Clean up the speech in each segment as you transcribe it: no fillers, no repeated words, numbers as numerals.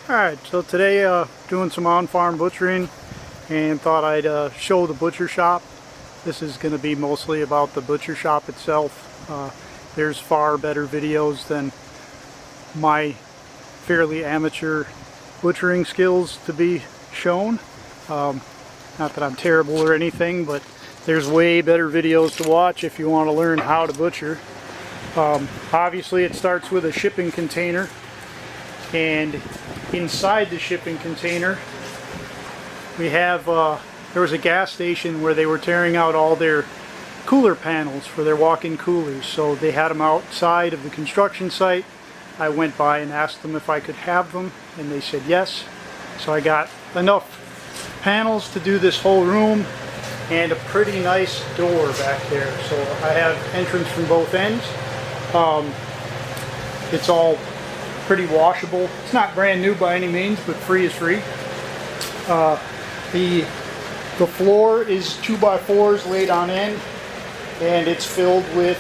Alright, so today doing some on-farm butchering and thought I'd show the butcher shop. This is going to be mostly about the butcher shop itself. There's far better videos than my fairly amateur butchering skills to be shown. Not that I'm terrible or anything, but there's way better videos to watch if you want to learn how to butcher. Obviously it starts with a shipping container, and inside the shipping container we have there was a gas station where they were tearing out all their cooler panels for their walk-in coolers, so they had them outside of the construction site. I went by and asked them if I could have them, and they said yes. So I got enough panels to do this whole room and a pretty nice door back there, so I have entrance from both ends. It's all pretty washable. It's not brand new by any means, but free is free. The floor is 2x4s laid on end, and it's filled with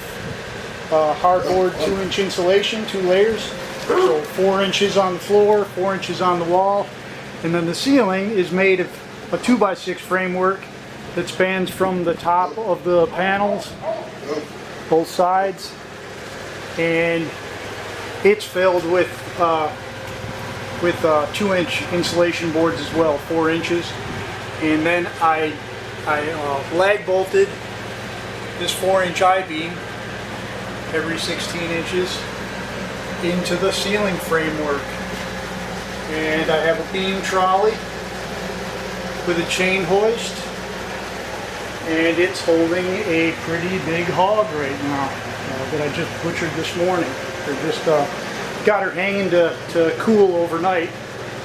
hardboard 2-inch insulation, 2 layers. So 4 inches on the floor, 4 inches on the wall, and then the ceiling is made of a 2x6 framework that spans from the top of the panels, both sides, and it's filled with 2-inch insulation boards as well, 4 inches. And then I lag bolted this 4-inch I-beam every 16 inches into the ceiling framework. And I have a beam trolley with a chain hoist, and it's holding a pretty big hog right now that I just butchered this morning. They're just got her hanging to cool overnight.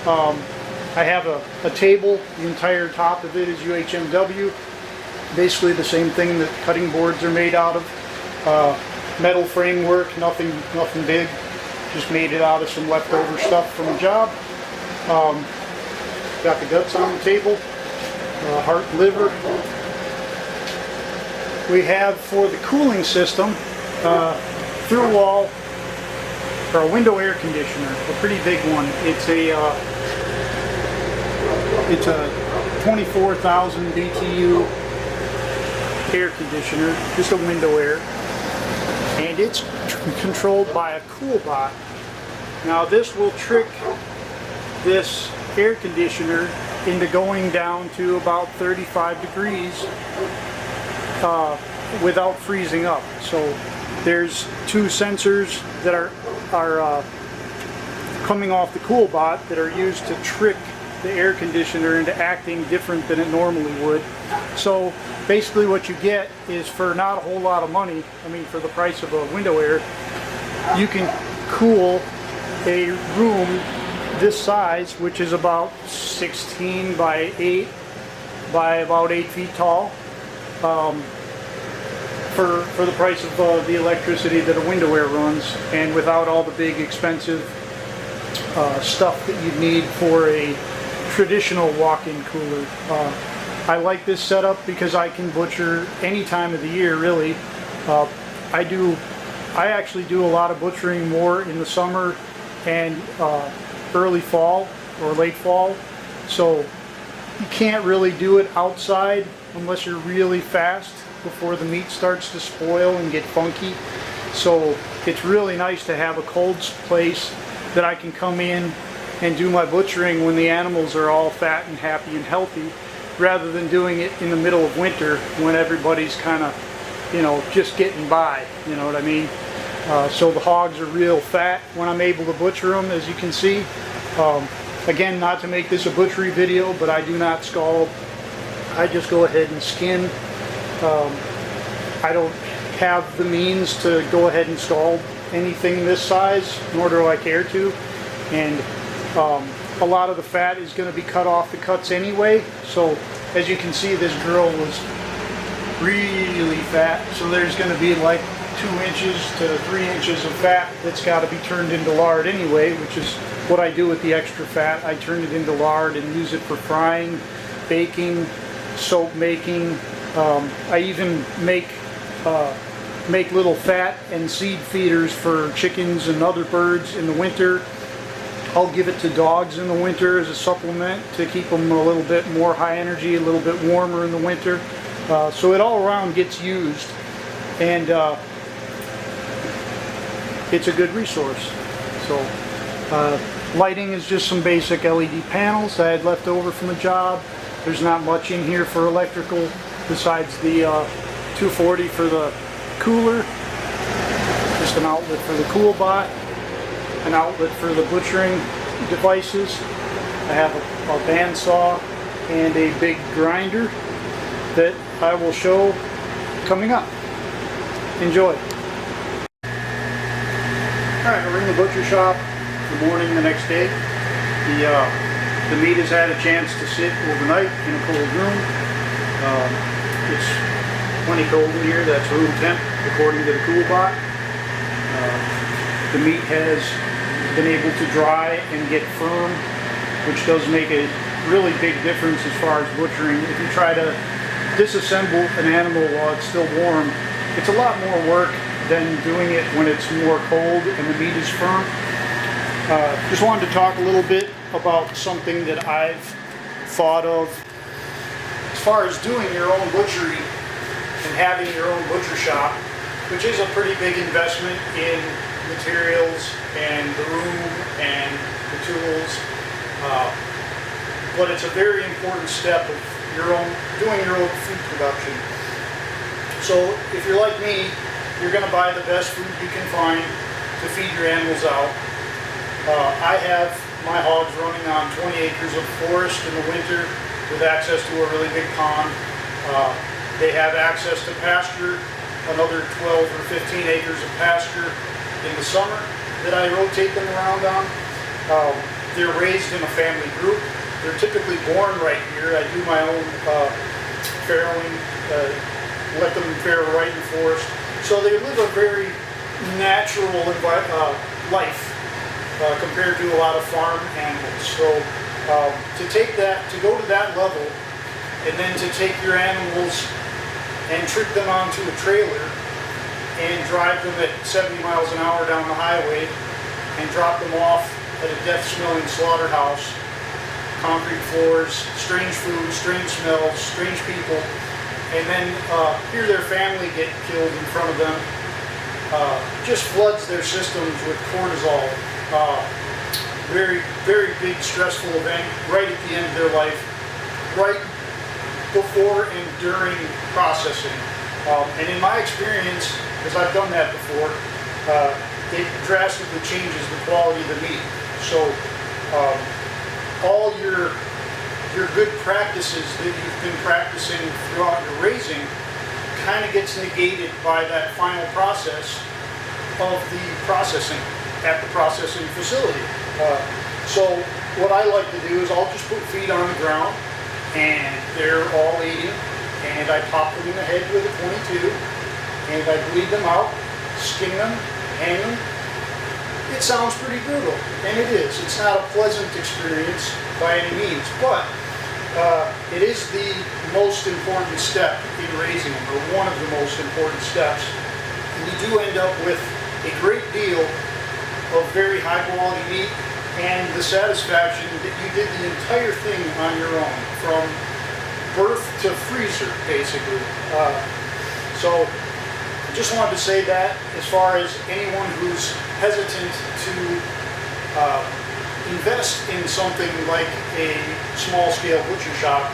I have a table. The entire top of it is UHMW. Basically the same thing that cutting boards are made out of. Metal framework, nothing big. Just made it out of some leftover stuff from a job. Got the guts on the table, heart and liver. We have, for the cooling system, through wall, or a window air conditioner, a pretty big one. It's a 24,000 BTU air conditioner, just a window air, and it's controlled by a CoolBot. Now this will trick this air conditioner into going down to about 35 degrees without freezing up. So there's 2 sensors that are coming off the CoolBot that are used to trick the air conditioner into acting different than it normally would. So basically what you get is, for not a whole lot of money, I mean for the price of a window air, you can cool a room this size, which is about 16 by 8 by about 8 feet tall, for the price of the electricity that a window air runs, and without all the big expensive stuff that you'd need for a traditional walk-in cooler. I like this setup because I can butcher any time of the year, really. I actually do a lot of butchering more in the summer and early fall or late fall, so you can't really do it outside unless you're really fast before the meat starts to spoil and get funky. So it's really nice to have a cold place that I can come in and do my butchering when the animals are all fat and happy and healthy, rather than doing it in the middle of winter when everybody's kind of, you know, just getting by, you know what I mean? So the hogs are real fat when I'm able to butcher them, as you can see. Again, not to make this a butchery video, but I do not scald. I just go ahead and skin. I don't have the means to go ahead and scald anything this size, nor do I care to. And a lot of the fat is going to be cut off the cuts anyway. So as you can see, this girl was really fat. So there's going to be like 2 inches to 3 inches of fat that's got to be turned into lard anyway, which is what I do with the extra fat. I turn it into lard and use it for frying, baking, soap making. I even make little fat and seed feeders for chickens and other birds in the winter. I'll give it to dogs in the winter as a supplement to keep them a little bit more high energy, a little bit warmer in the winter. So it all around gets used, and it's a good resource. So lighting is just some basic LED panels I had left over from the job. There's not much in here for electrical besides the 240 for the cooler, just an outlet for the CoolBot, an outlet for the butchering devices. I have a bandsaw and a big grinder that I will show coming up. Enjoy. Alright, we're in the butcher shop the morning the next day. The meat has had a chance to sit overnight in a cold room. It's plenty cold in here, that's room temp according to the CoolBot. The meat has been able to dry and get firm, which does make a really big difference as far as butchering. If you try to disassemble an animal while it's still warm, it's a lot more work than doing it when it's more cold and the meat is firm. Just wanted to talk a little bit about something that I've thought of as far as doing your own butchery and having your own butcher shop, which is a pretty big investment in materials and the room and the tools, but it's a very important step of doing your own food production. So if you're like me, you're going to buy the best food you can find to feed your animals out. I have my hogs running on 20 acres of forest in the winter with access to a really big pond. They have access to pasture, another 12 or 15 acres of pasture in the summer that I rotate them around on. They're raised in a family group. They're typically born right here. I do my own farrowing, let them farrow right in the forest. So they live a very natural life compared to a lot of farm animals. So to go to that level, and then to take your animals and trick them onto a trailer and drive them at 70 miles an hour down the highway and drop them off at a death-smelling slaughterhouse, concrete floors, strange food, strange smells, strange people, and then hear their family get killed in front of them, just floods their systems with cortisol. Very, very big stressful event right at the end of their life, right before and during processing. And in my experience, because I've done that before, it drastically changes the quality of the meat. So all your good practices that you've been practicing throughout your raising kind of gets negated by that final process of the processing at the processing facility. So what I like to do is I'll just put feed on the ground and they're all eating, and I pop them in the head with a 22 and I bleed them out, skin them, hang them. It sounds pretty brutal, and it is. It's not a pleasant experience by any means, but it is the most important step in raising them, or one of the most important steps. And you do end up with a great deal of very high quality meat and the satisfaction that you did the entire thing on your own, from birth to freezer, basically. So I just wanted to say that as far as anyone who's hesitant to invest in something like a small-scale butcher shop,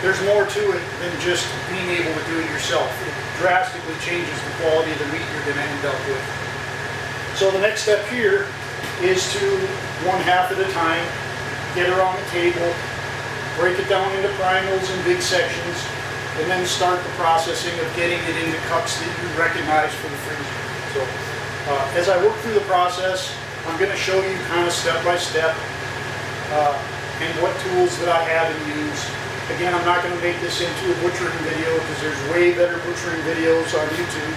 there's more to it than just being able to do it yourself. It drastically changes the quality of the meat you're going to end up with. So the next step here is to, one half at a time, get her on the table, break it down into primals and big sections, and then start the processing of getting it into cuts that you recognize for the freezer. So as I work through the process, I'm going to show you kind of step by step and what tools that I have and use. Again, I'm not going to make this into a butchering video because there's way better butchering videos on YouTube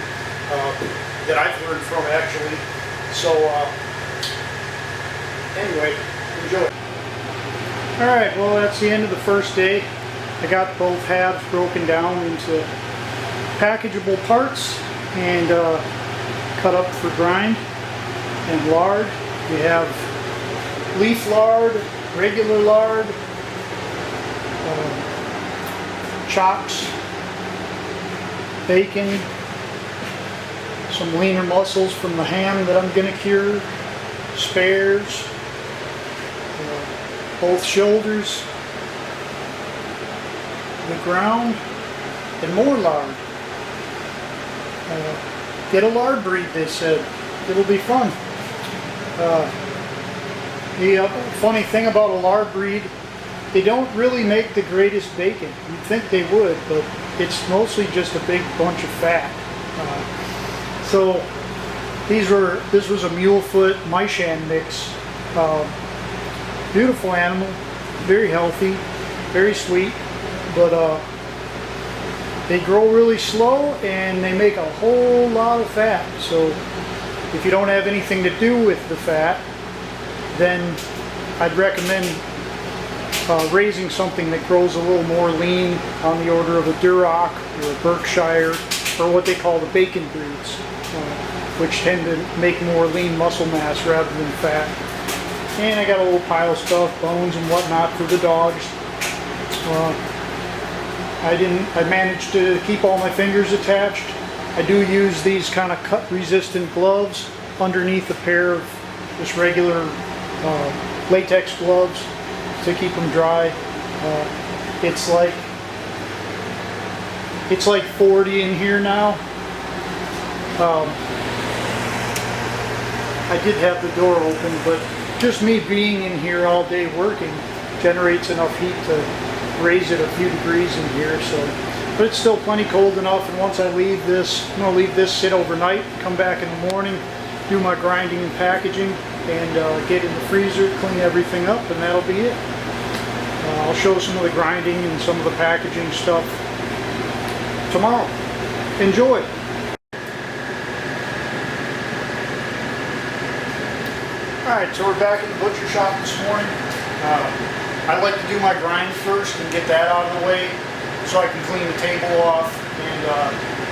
that I've learned from, actually. So anyway, enjoy. Alright, well, that's the end of the first day. I got both halves broken down into packageable parts and cut up for grind and lard. We have leaf lard, regular lard, chocks, bacon, some leaner muscles from the ham that I'm going to cure, spares, both shoulders, the ground, and more lard. Get a lard breed, they said. It'll be fun. The funny thing about a lard breed, they don't really make the greatest bacon. You'd think they would, but it's mostly just a big bunch of fat. So this was a Mulefoot Maishan mix. Beautiful animal, very healthy, very sweet, but they grow really slow and they make a whole lot of fat. So if you don't have anything to do with the fat, then I'd recommend raising something that grows a little more lean, on the order of a Duroc or a Berkshire, or what they call the bacon breeds, which tend to make more lean muscle mass rather than fat. And I got a little pile of stuff, bones and whatnot for the dogs. I managed to keep all my fingers attached. I do use these kind of cut resistant gloves underneath a pair of just regular latex gloves to keep them dry. It's like 40 in here now. I did have the door open, but just me being in here all day working generates enough heat to raise it a few degrees in here. So, but it's still plenty cold enough, and once I leave this, I'm going to leave this sit overnight, come back in the morning, do my grinding and packaging, and get in the freezer, clean everything up, and that'll be it. I'll show some of the grinding and some of the packaging stuff tomorrow. Enjoy! Alright, so we're back in the butcher shop this morning. I like to do my grind first and get that out of the way so I can clean the table off and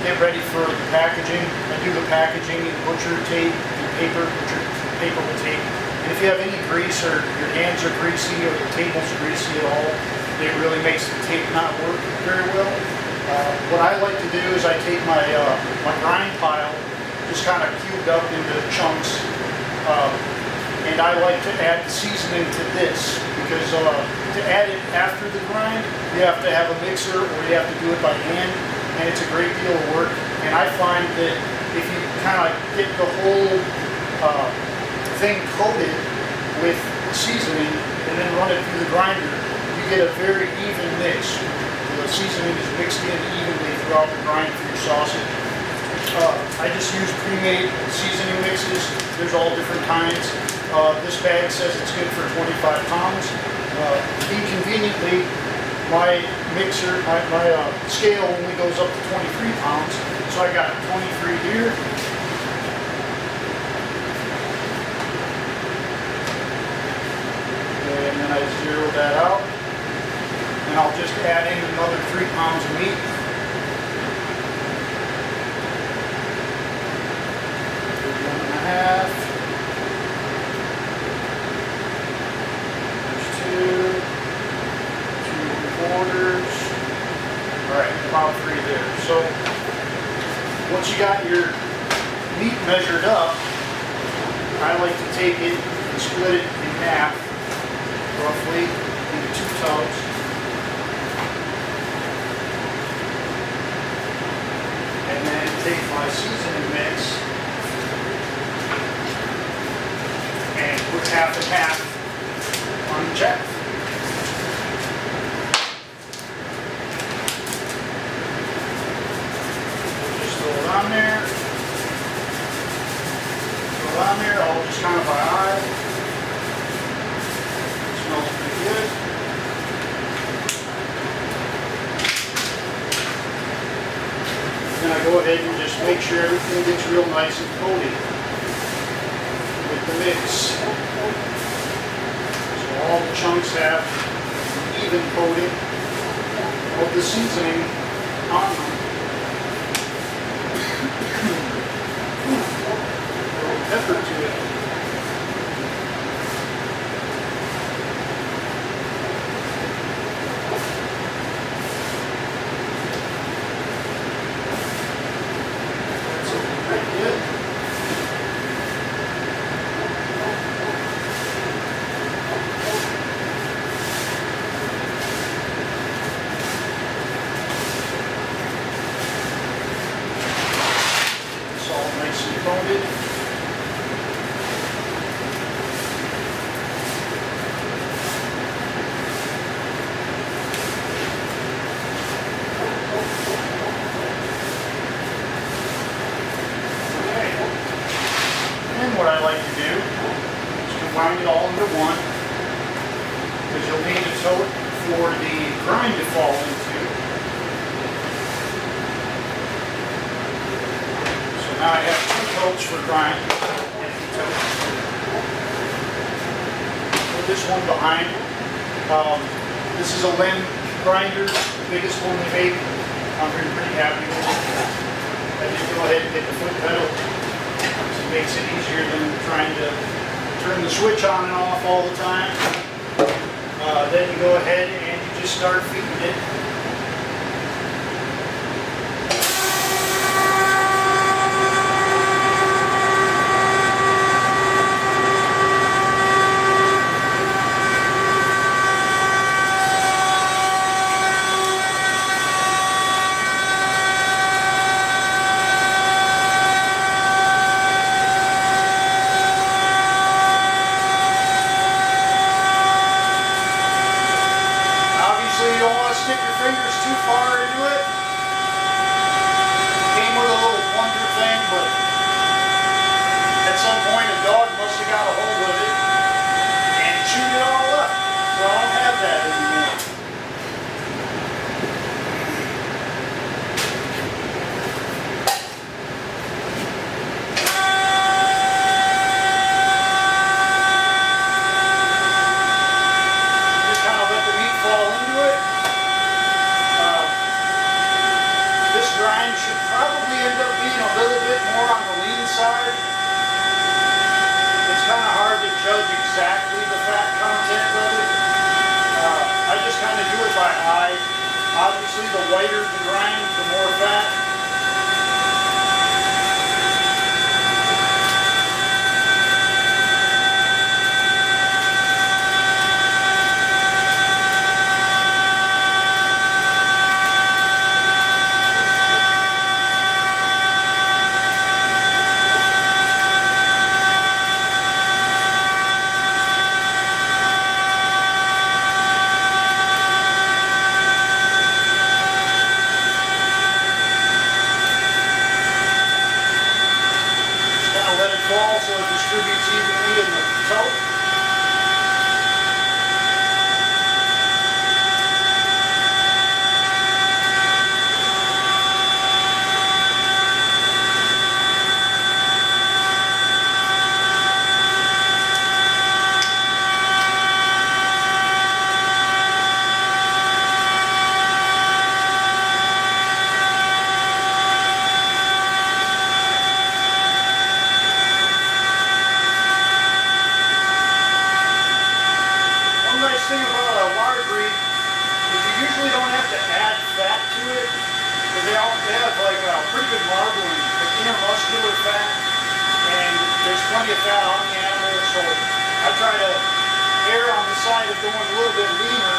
get ready for the packaging. I do the packaging in butcher tape and paper with tape. And if you have any grease or your hands are greasy or the table's greasy at all, it really makes the tape not work very well. What I like to do is I take my grind pile, just kind of cubed up into chunks, and I like to add the seasoning to this, because to add it after the grind, you have to have a mixer or you have to do it by hand, and it's a great deal of work. And I find that if you kind of get the whole thing coated with seasoning and then run it through the grinder, you get a very even mix. The seasoning is mixed in evenly throughout the grind for your sausage. I just use pre-made seasoning mixes. There's all different kinds. This bag says it's good for 25 pounds. Inconveniently, my mixer, my scale only goes up to 23 pounds, so I got 23 here. And then I zero that out. And I'll just add in another 3 pounds of meat. One and a half. There's 2 3/4. Alright, about 3 there. So once you got your meat measured up, I like to take it and split it in half, roughly, into 2 tubs. And then take my seasoning mix and put half and half on each half. Just throw it on there. Throw it on there, all just kind of by eye. It smells pretty good. Then I go ahead and just make sure everything gets real nice and coated with the mix. So all the chunks have even coating of the seasoning on them. A little pepper to it. into one, because you'll need a tote for the grind to fall into. So now I have two totes for grind. Empty totes. Put this one behind. This is a Limb grinder, the biggest one we make. I'm pretty happy with it. I just go ahead and hit the foot pedal. It makes it easier than trying to turn the switch on and off all the time. Then you go ahead and you just start feeding it. Exactly the fat content of it. I just kind of do it by eye. Obviously, the whiter the grind, the more fat. So it distributes evenly in the tote. Thing about a water breed is you usually don't have to add fat to it, because they have like a pretty good marbling, like intermuscular fat, and there's plenty of fat on the animal, so I try to err on the side of going a little bit leaner.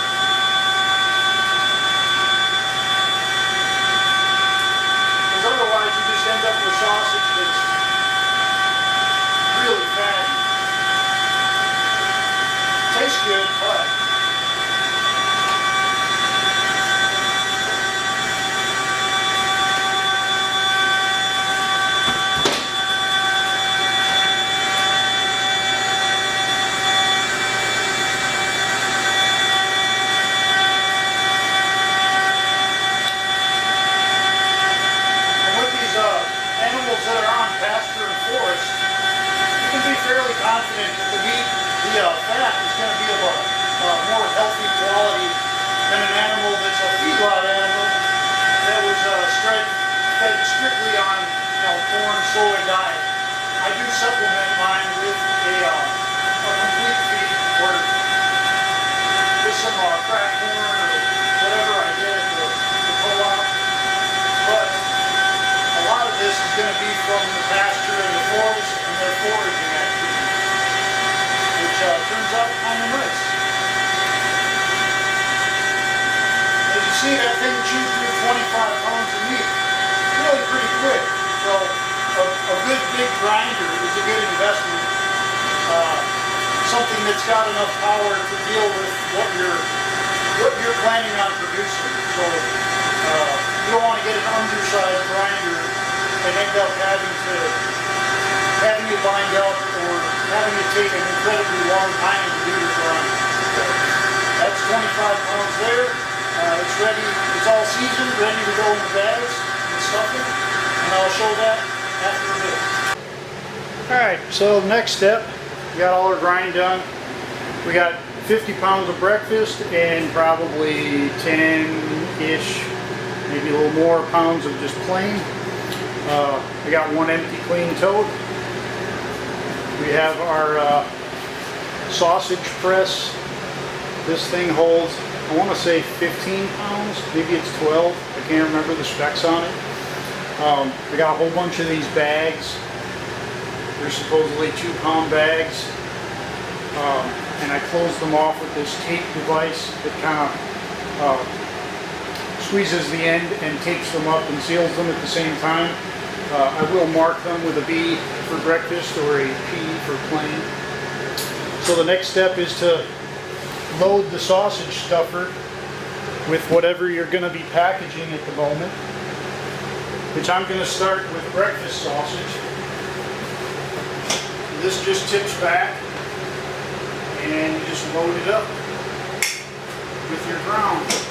Because otherwise you just end up with sausage that's really fatty. Tastes good, but confident that the meat, the fat is going to be of a more healthy quality than an animal that's a feedlot animal that was fed strictly on corn, soy diet. I do supplement mine with a complete feed or with some cracked corn or whatever I get at the co-op. But a lot of this is going to be from the pasture and the forest and their foraging activity. Turns out kind of nice. As you see, that thing chews through 25 pounds of meat really pretty quick. So a good big grinder is a good investment. Something that's got enough power to deal with what you're planning on producing. So you don't want to get an undersized grinder and end up having it lined up or having to take an incredibly long time to do your grind. So that's 25 pounds there. It's ready, it's all seasoned, ready to go in the bags and stuffing, and I'll show that after a bit. Alright, so next step, we got all our grinding done. We got 50 pounds of breakfast and probably 10-ish, maybe a little more pounds of just plain. We got one empty clean tote. We have our sausage press. This thing holds, I want to say 15 pounds, maybe it's 12. I can't remember the specs on it. We got a whole bunch of these bags. They're supposedly 2-pound bags. And I closed them off with this tape device that kind of squeezes the end and tapes them up and seals them at the same time. I will mark them with a B for breakfast or a P for plain. So the next step is to load the sausage stuffer with whatever you're going to be packaging at the moment, which I'm going to start with breakfast sausage. This just tips back and you just load it up with your ground.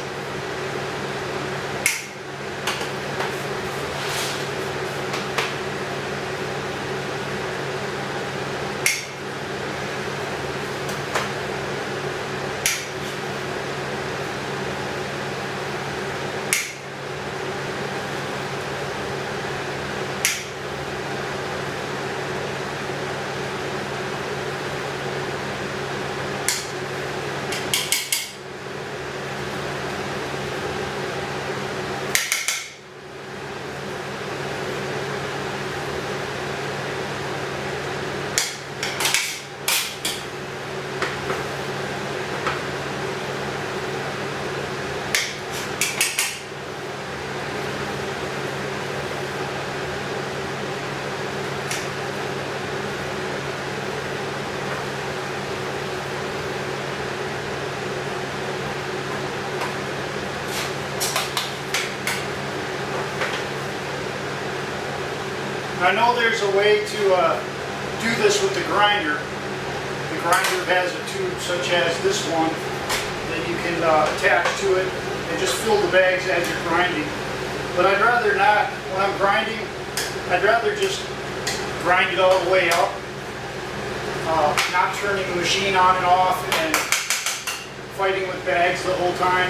I know there's a way to do this with the grinder. The grinder has a tube such as this one that you can attach to it and just fill the bags as you're grinding. But I'd rather not, when I'm grinding, I'd rather just grind it all the way up, not turning the machine on and off and fighting with bags the whole time.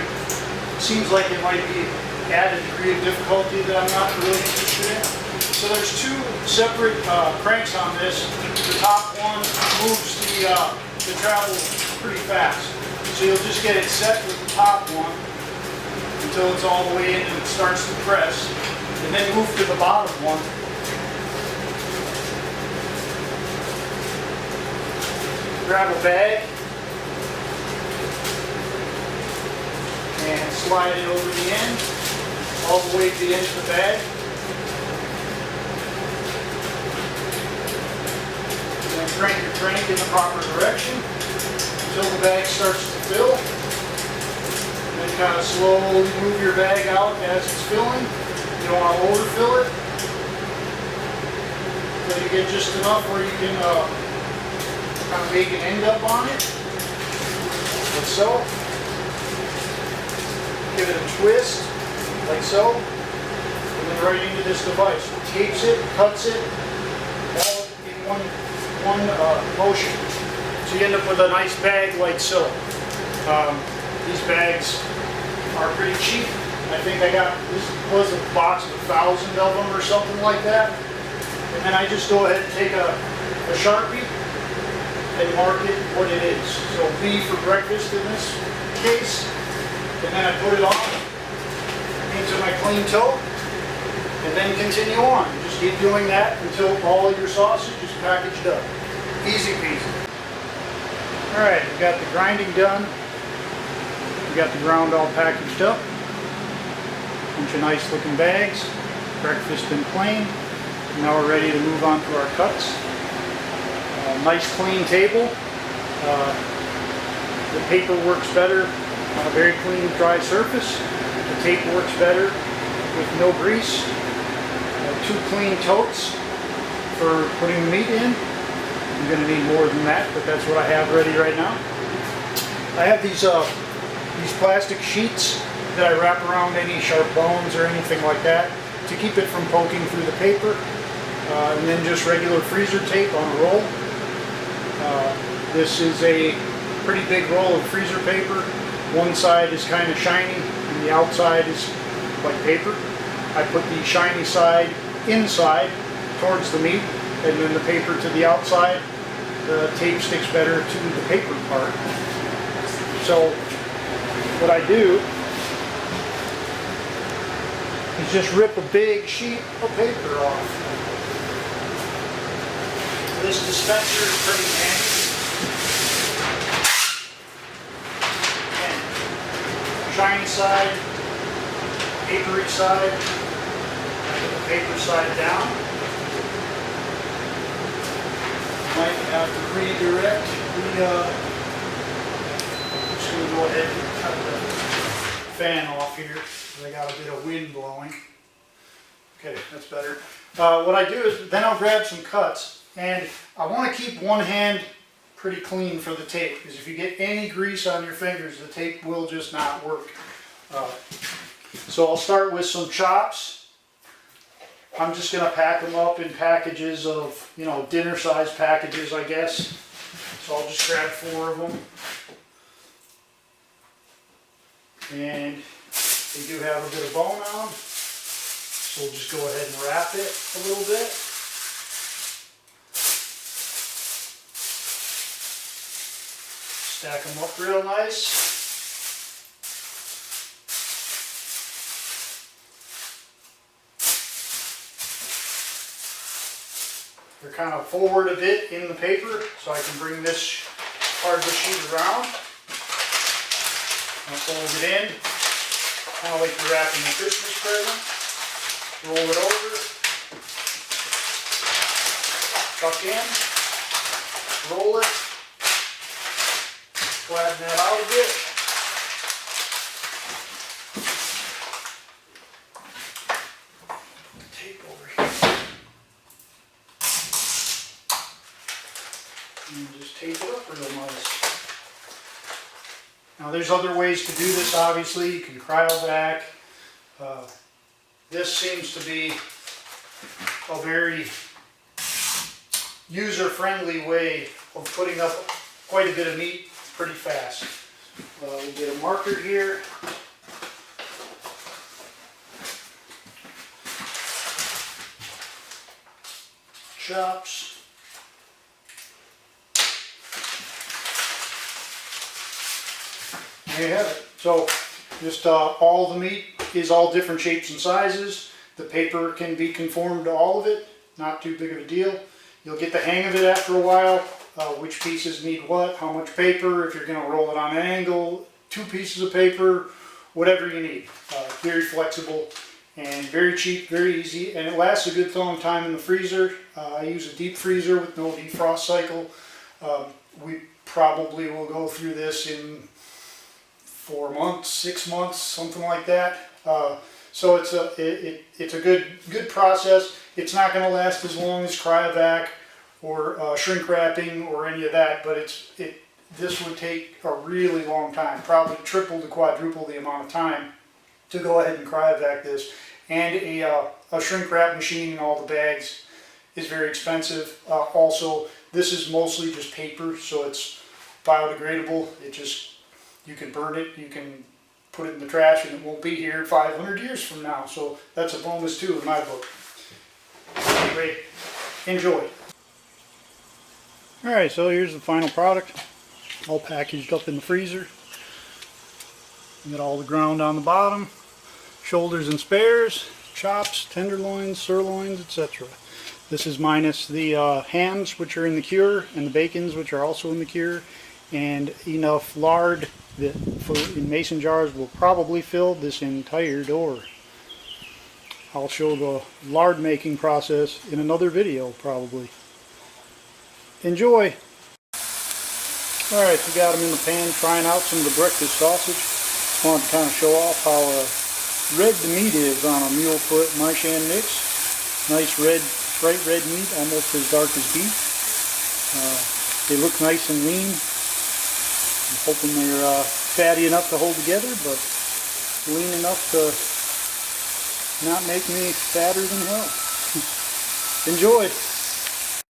Seems like it might be added degree of difficulty that I'm not really interested in. So there's two separate cranks on this. The top one moves the travel pretty fast. So you'll just get it set with the top one until it's all the way in and it starts to press. And then move to the bottom one. Grab a bag and slide it over the end, all the way to the edge of the bag. Crank your crank in the proper direction until the bag starts to fill. Then kind of slowly move your bag out as it's filling. You don't want to overfill it. Until you get just enough where you can kind of make an end up on it. Like so. Give it a twist, like so. And then right into this device. It tapes it, cuts it, all in one motion. So you end up with a nice bag like so. These bags are pretty cheap. I think I got, this was a box of 1,000 of them or something like that. And then I just go ahead and take a Sharpie and mark it what it is. So B for breakfast in this case. And then I put it on into my clean tote and then continue on. Just keep doing that until all of your sausage is packaged up. Easy peasy. Alright, we've got the grinding done. We've got the ground all packaged up. Bunch of nice looking bags. Breakfast and plain. Now we're ready to move on to our cuts. Nice clean table. The paper works better on a very clean dry surface. The tape works better with no grease. Two clean totes for putting the meat in. You're going to need more than that, but that's what I have ready right now. I have these plastic sheets that I wrap around any sharp bones or anything like that to keep it from poking through the paper. And then just regular freezer tape on a roll. This is a pretty big roll of freezer paper. One side is kind of shiny and the outside is like paper. I put the shiny side inside towards the meat, and then the paper to the outside. The tape sticks better to the paper part. So what I do is just rip a big sheet of paper off. This dispenser is pretty handy. And shiny side, papery side, put the paper side down. Might have to redirect the, just going to go ahead and cut the fan off here because I got a bit of wind blowing. Okay, that's better. What I do is then I'll grab some cuts, and I want to keep one hand pretty clean for the tape, because if you get any grease on your fingers, the tape will just not work. So I'll start with some chops. I'm just going to pack them up in packages of, you know, dinner size packages, I guess. So I'll just grab 4 of them. And they do have a bit of bone on them. So we'll just go ahead and wrap it a little bit. Stack them up real nice. They're kind of forward a bit in the paper, so I can bring this part of the sheet around. I'll fold it in, kind of like you're wrapping a Christmas present. Roll it over, tuck in, roll it, flatten that out a bit. Tape over here. And just tape it up real nice. Now there's other ways to do this, obviously. You can cryovac. This seems to be a very user-friendly way of putting up quite a bit of meat pretty fast. We'll get a marker here. Chops. There you have it. So just all the meat is all different shapes and sizes. The paper can be conformed to all of it. Not too big of a deal. You'll get the hang of it after a while. Which pieces need what, how much paper, if you're going to roll it on an angle, 2 pieces of paper, whatever you need. Very flexible and very cheap, very easy, and it lasts a good long time in the freezer. I use a deep freezer with no defrost cycle. We probably will go through this in 4 months, 6 months, something like that. So it's a good process. It's not going to last as long as cryovac or shrink wrapping or any of that, but this would take a really long time, probably triple to quadruple the amount of time to go ahead and cryovac this. And a shrink wrap machine and all the bags is very expensive. Also, this is mostly just paper, so it's biodegradable. You can burn it, you can put it in the trash, and it won't be here 500 years from now. So that's a bonus too in my book. Anyway, enjoy. Alright, so here's the final product, all packaged up in the freezer. You got all the ground on the bottom, shoulders and spares, chops, tenderloins, sirloins, etc. This is minus the hams, which are in the cure, and the bacons, which are also in the cure, and enough lard that in mason jars will probably fill this entire door. I'll show the lard making process in another video probably. Enjoy! Alright, we got them in the pan trying out some of the breakfast sausage. Wanted to kind of show off how red the meat is on a mule foot Marchand mix. Nice red, bright red meat, almost as dark as beef. They look nice and lean. I'm hoping they're fatty enough to hold together, but lean enough to not make me fatter than hell. Enjoy!